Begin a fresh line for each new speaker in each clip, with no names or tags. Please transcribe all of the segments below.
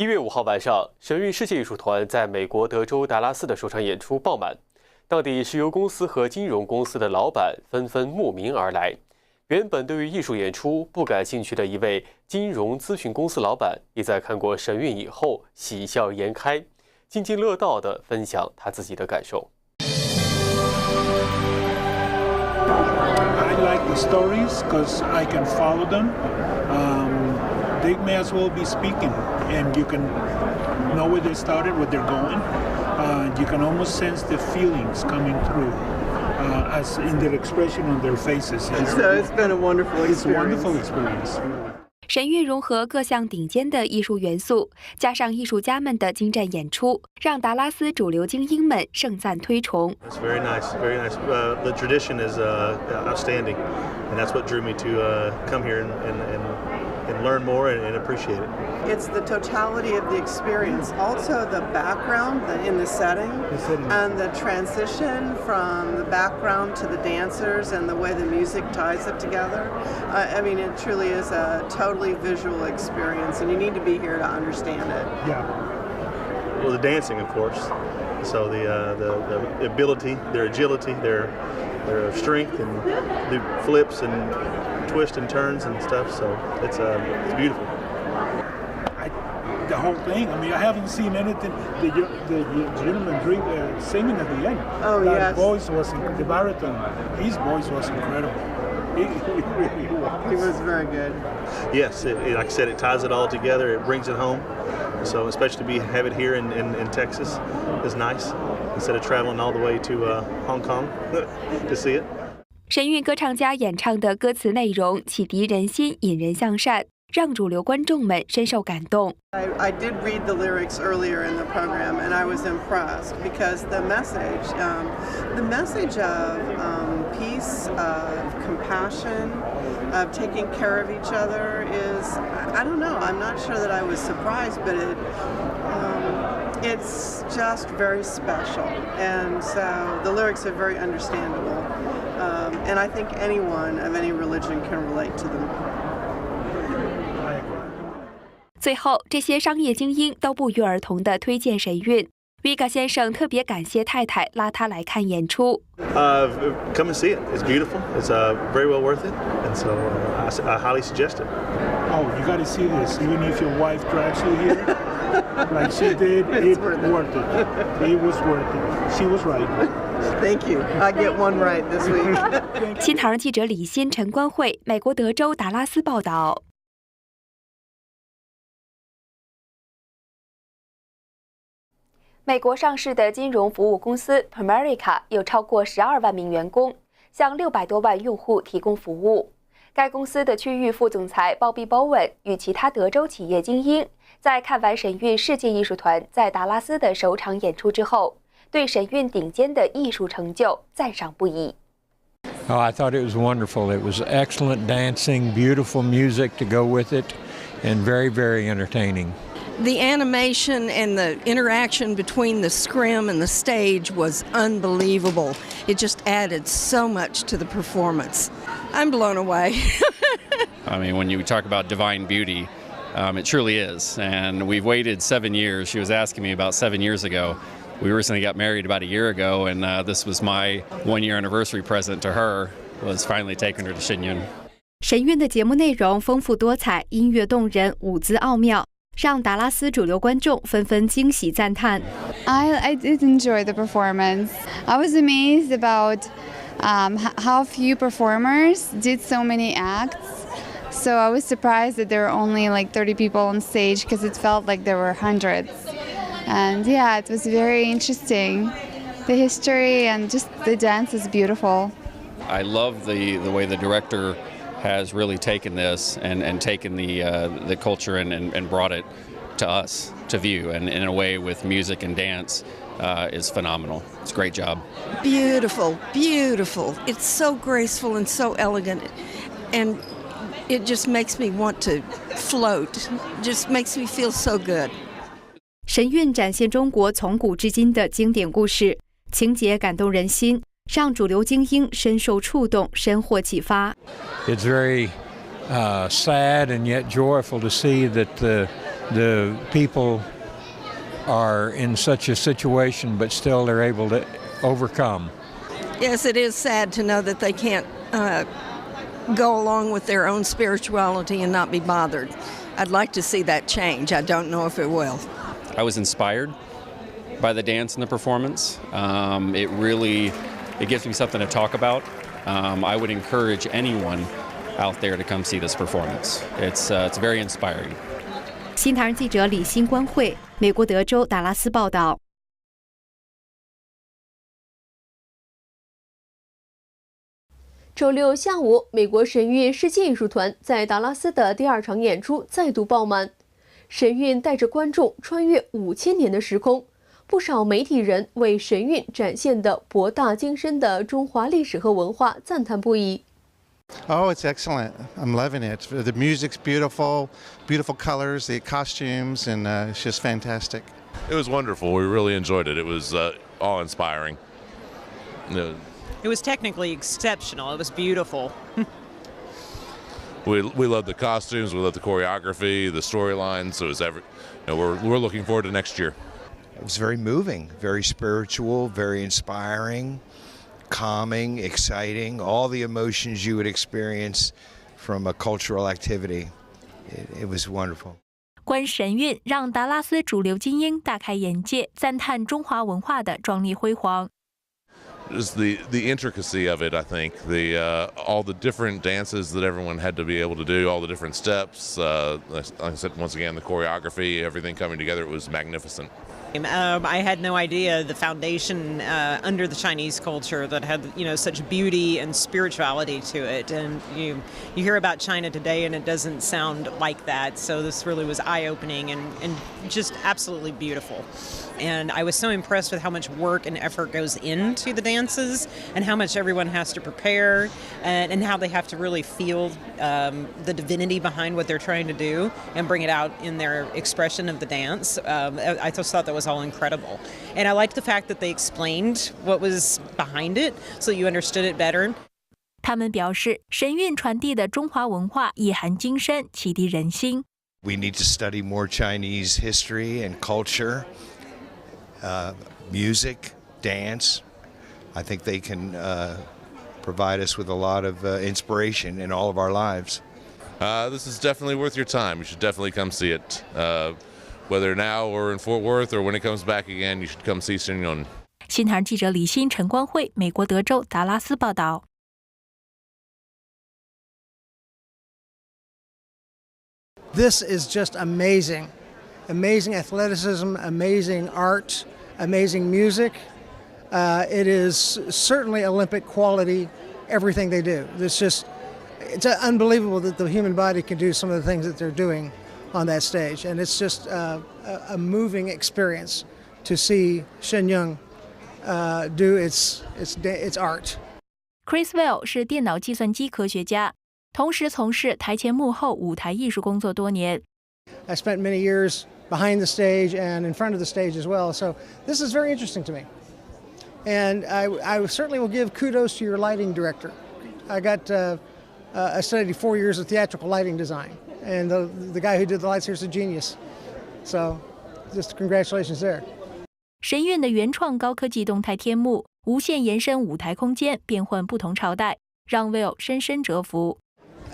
1月5号晚上，神韵世界艺术团在美国德州达拉斯的首场演出爆满，当地石油公司和金融公司的老板纷纷慕名而来。原本对于艺术演出不感兴趣的一位金融咨询公司老板，也在看过神韵以后喜笑颜开，津津乐道地分享他自己的感受。
I like the stories because I can follow them. They may as well be speaking, and you can know where they started, where they're going. You can almost sense the feelings coming through as in their expression on their faces.
So it's been a wonderful experience.
It's a wonderful experience.
神韵融合各项顶尖的艺术元素，加上艺术家们的精湛演出，让达拉斯主流精英们盛赞推崇。
It's very nice, very nice. The tradition is outstanding, and that's what drew me to come here and learn more and appreciate it.
It's the totality of the experience, also the background in the setting, and the transition from the background to the dancers and the way the music ties it together. I mean, it truly is a totally visual experience, and you need to be here to understand it.
Yeah.
Well, the dancing, of course. So the ability, their agility, their strength, and the flips and twists and turns and stuff. So it's beautiful.
The whole thing. I mean, I haven't seen anything. The gentleman singing at the end.
Oh,
that
yes.
voice was the baritone. His voice was incredible. He really was.
He was very good.
Yes, like I said, it ties it all together. It brings it home. So especially to have it here in Texas is nice instead of traveling all the way to Hong Kong to see it.
神韵歌唱家演唱的歌词内容启迪人心，引人向善，让主流观众们深受感动。
I did read the lyrics earlier in the program, and I was impressed because the message of peace, of compassion, of taking care of each other is, I don't know, I'm not sure that I was surprised, but it's just very special. And so the lyrics are very understandable. And I think anyone of any religion can relate to them.
最后，这些商业精英都不约而同地推荐神韵。Vega 先生特别感谢太太拉他来看演出。
Come and see it. It's beautiful. It's very well worth it, and so I highly suggest it.
Oh, you got to see this. Even if your wife drags you here, like she did, it's worth it. It was worth it. She was right.
Thank you. I get one right this week.
新唐人记者李欣、陈关慧，美国德州达拉斯报道。美国上市的金融服务公司 Primerica 有超过12万名员工，向600多万用户提供服务。该公司的区域副总裁鲍比·鲍文与其他德州企业精英在看完神韵世界艺术团在达拉斯的首场演出之后，对神韵顶尖的艺术成就赞赏不已。
Oh, I thought it was wonderful. It was excellent dancing, beautiful music to go with it, and very, very entertaining.
The animation and the interaction between the scrim and the stage was unbelievable. It just added so much to the performance. I'm blown away.
I mean, when you talk about divine beauty, it truly is. And we've waited 7 years. She was asking me about 7 years ago. We recently got married about a year ago, and this was my 1-year anniversary present to her, was finally taking her to 神韵。
神韵的节目内容丰富多彩，音乐动人，舞姿奥妙，让达拉斯主流观众纷纷惊喜赞叹。
I did enjoy the performance. I was amazed about how few performers did so many acts. So I was surprised that there were only like 30 people on stage because it felt like there were hundreds. And yeah, it was very interesting. The history and just the dance is beautiful.
I love the way the director has really taken this and taken the culture and brought it to us to view, and in a way with music and dance is phenomenal. It's a great job.
Beautiful, beautiful. It's so graceful and so elegant, and it just makes me want to float. Just makes me feel so good.
神韵展现中国从古至今的经典故事，情节感动人心，让主流精英深受触动，深获启发。
It's very sad and yet joyful to see that the people are in such a situation, but still they're able to overcome.
Yes, it is sad to know that they can't go along with their own spirituality and not be bothered. I'd like to see that change. I don't know if it will.
I was inspired by the dance and the performance. It gives me something to talk about. I would encourage anyone out there to come see this performance. It's very inspiring.
新唐人记者李欣观会，美国德州达拉斯报道。
周六下午，美国神韵世界艺术团在达拉斯的第2场演出再度爆满。神韵带着观众穿越5000年的时空，不少媒体人为神韵展现的博大精深的中华历史和文化赞叹不已。
Oh, it's excellent. I'm loving it. The music's beautiful, beautiful colors, the costumes, and it's just fantastic.
It was wonderful. We really enjoyed it. It was awe-inspiring.
It was technically exceptional. It was beautiful.
We loved the costumes. We loved the choreography, the storylines. So it was we're looking forward to next year.
It was very moving, very spiritual, very inspiring. Calming, exciting, all the emotions you would experience from a cultural activity. It was wonderful.
观神韵让达拉斯主流精英大开眼界，赞叹中华文化的壮丽辉煌。
Just the intricacy of it, I think. All the different dances that everyone had to be able to do, all the different steps. Like I said, once again, the choreography, everything coming together, it was magnificent.
I had no idea the foundation under the Chinese culture that had such beauty and spirituality to it. And you hear about China today and it doesn't sound like that. So this really was eye-opening and just absolutely beautiful. And I was so impressed with how much work and effort goes into the dances and how much everyone has to prepare and how they have to really feel the divinity behind what they're trying to do and bring it out in their expression of the dance. I just thought that was all incredible. And I liked the fact that they explained what was behind it so you understood it better.
他们表示，神韵传递的中华文化意涵精深，启迪人心。
We need to study more Chinese history and culture, music, dance. I think they can provide us with a lot of inspiration in all of our lives.
This is definitely worth your time. You should definitely come see it. Whether now or in Fort Worth or when it comes back again, you should come see Shenyun.
新唐人记者李欣、陈光慧，美国德州达拉斯报道。
This is just amazing. Amazing athleticism, amazing art, amazing music. It is certainly Olympic quality, everything they do. It's unbelievable that the human body can do some of the things that they're doing on that stage. And it's just a moving experience to see Shenyun do its art.
Chris Weil 是电脑计算机科学家，同时从事台前幕后舞台艺术工作多年。
I spent many years behind the stage and in front of the stage as well, so this is very interesting to me. And I certainly will give kudos to your lighting director. I studied 4 years of theatrical lighting design, and the guy who did the lights here is a genius. So, just congratulations there.
神韵的原创高科技动态天幕，无限延伸舞台空间，变换不同朝代，让 Will 深深折服。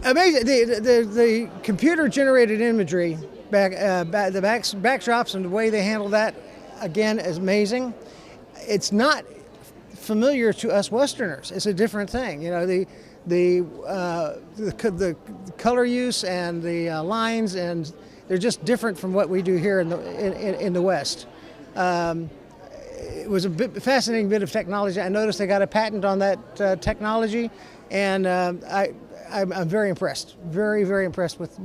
Amazing! The computer-generated imagery, the backdrops and the way they handle that, again, is amazing. It's not familiar to us Westerners. It's a different thing. You know, the color use and the lines, and they're just different from what we do here in the West. It was a fascinating bit of technology. I noticed they got a patent on that technology, and I'm very impressed. Very, very impressed with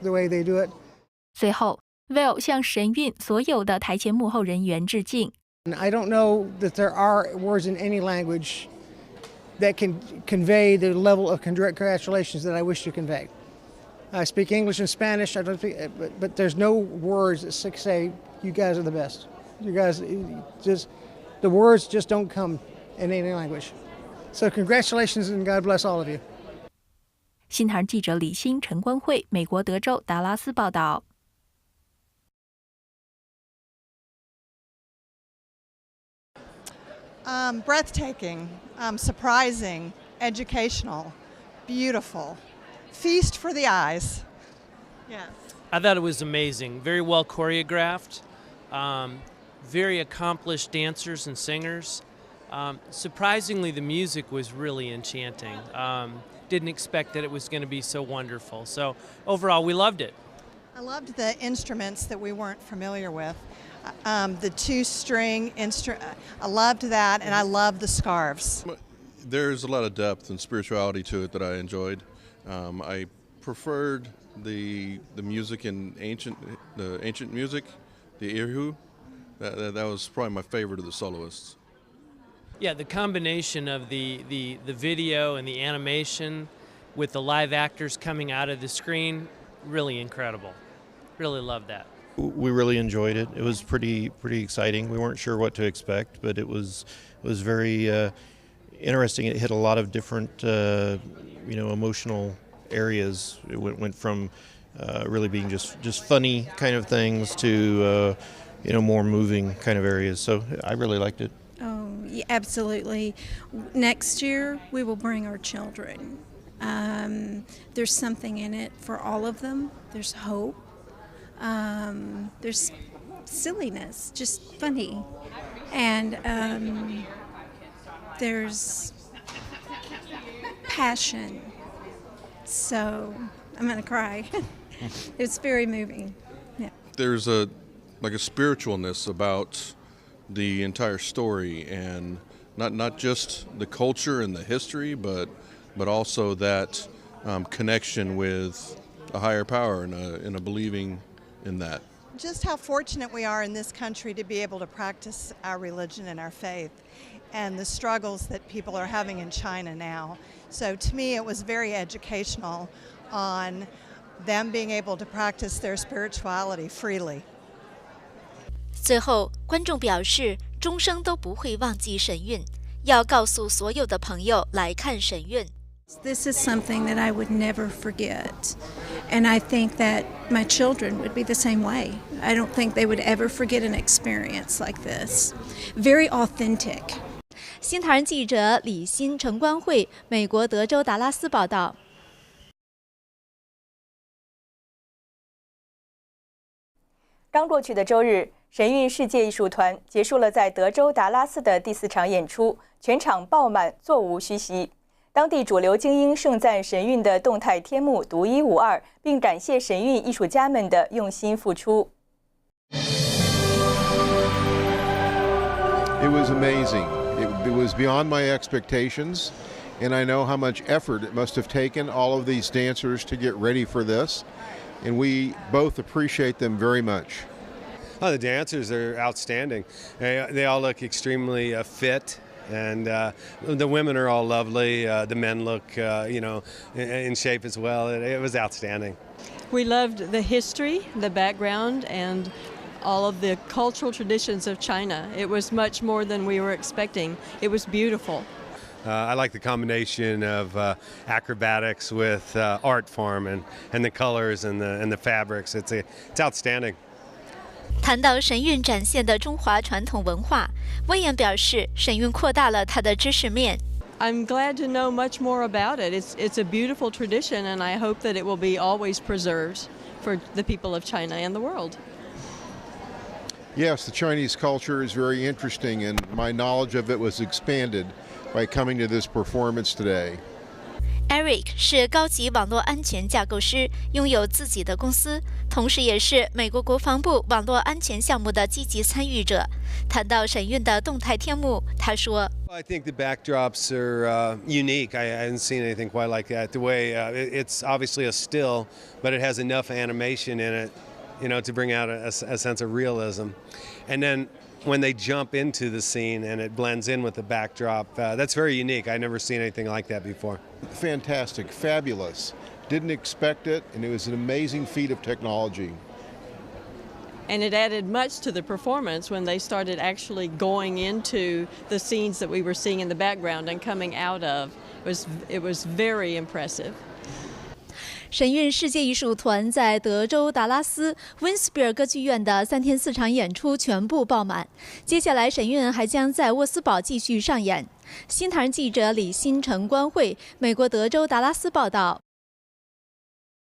the way they do it.
随后 ，Will 向神韵所有的台前幕后人员致敬。
I don't know that there are words in any language that can convey the level of congratulations that I wish to convey. I speak English and Spanish. I don't speak, but there's no words that say you guys are the best. You guys the words just don't come in any language. So congratulations and God bless all of you.
新唐人记者李欣、陈光慧，美国德州达拉斯报道。
Breathtaking, surprising, educational, beautiful. Feast for the eyes. Yes.
I thought it was amazing. Very well choreographed. Very accomplished dancers and singers. Surprisingly, the music was really enchanting. Didn't expect that it was going to be so wonderful. So overall, we loved it.
I loved the instruments that we weren't familiar with. The two-string instrument, I loved that, and I loved the scarves.
There's a lot of depth and spirituality to it that I enjoyed. I preferred the music in the ancient music, the Erhu. That was probably my favorite of the soloists.
Yeah, the combination of the video and the animation with the live actors coming out of the screen, really incredible. Really loved that.
We really enjoyed it. It was pretty exciting. We weren't sure what to expect, but it was very interesting. It hit a lot of different emotional areas. It went from really being just funny kind of things to more moving kind of areas. So I really liked it.
Oh, yeah, absolutely. Next year we will bring our children. There's something in it for all of them. There's hope. There's silliness, just funny, and there's passion. So I'm gonna cry. It's very moving. Yeah.
There's a spiritualness about the entire story, and not just the culture and the history, but also that connection with a higher power and a believing in that.
Just how fortunate we are in this country to be able to practice our religion and our faith, and the struggles that people are having in China now. So to me it was very educational on them being able to practice their spirituality freely.
最后，观众表示终生都不会忘记神韵，要告诉所有的朋友来看神韵。
This is something that I would never forget, and I think that my children would be the same way. I don't think they would ever forget an experience like this. Very authentic.
新唐人记者李欣、陈关慧，美国德州达拉斯报道。
刚过去的周日，神韵世界艺术团结束了在德州达拉斯的第4场演出，全场爆满，座无虚席。当地主流精英盛赞神韵的动态天幕独一无二，并感谢神韵艺术家们的用心付出。
It was amazing. It was beyond my expectations, and I know how much effort it must have taken all of these dancers to get ready for this, and we both appreciate them very much.
Oh, the dancers are outstanding. They all look extremely fit. And the women are all lovely. The men look, in shape as well. It was outstanding.
We loved the history, the background, and all of the cultural traditions of China. It was much more than we were expecting. It was beautiful.
I like the combination of acrobatics with art form and the colors and the fabrics. It's outstanding.
谈到神韵展现的中华传统文化，温言表示，神韵扩大了他的知识面。
I'm glad to know much more about it. It's a beautiful tradition, and I hope that it will be always preserved for the people of China and the world.
Yes, the Chinese culture is very interesting, and my knowledge of it was expanded by coming to this performance today.
Eric 是高级网络安全架构师，拥有自己的公司，同时也是美国国防部网络安全项目的积极参与者。谈到神韵的动态天幕，他说
I think the backdrops are unique. I haven't seen anything quite like that. The way it's obviously a still, but it has enough animation in it, to bring out a sense of realism. And then when they jump into the scene and it blends in with the backdrop, that's very unique. I've never seen anything like that before.
Fantastic, fabulous. Didn't expect it, and it was an amazing feat of technology.
And it added much to the performance when they started actually going into the scenes that we were seeing in the background and coming out of. It was very impressive.
神韵世界艺术团在德州达拉斯温斯比尔歌剧院的3天4场演出全部爆满。接下来，神韵还将在沃斯堡继续上演。新唐人记者李新成观会，美国德州达拉斯报道。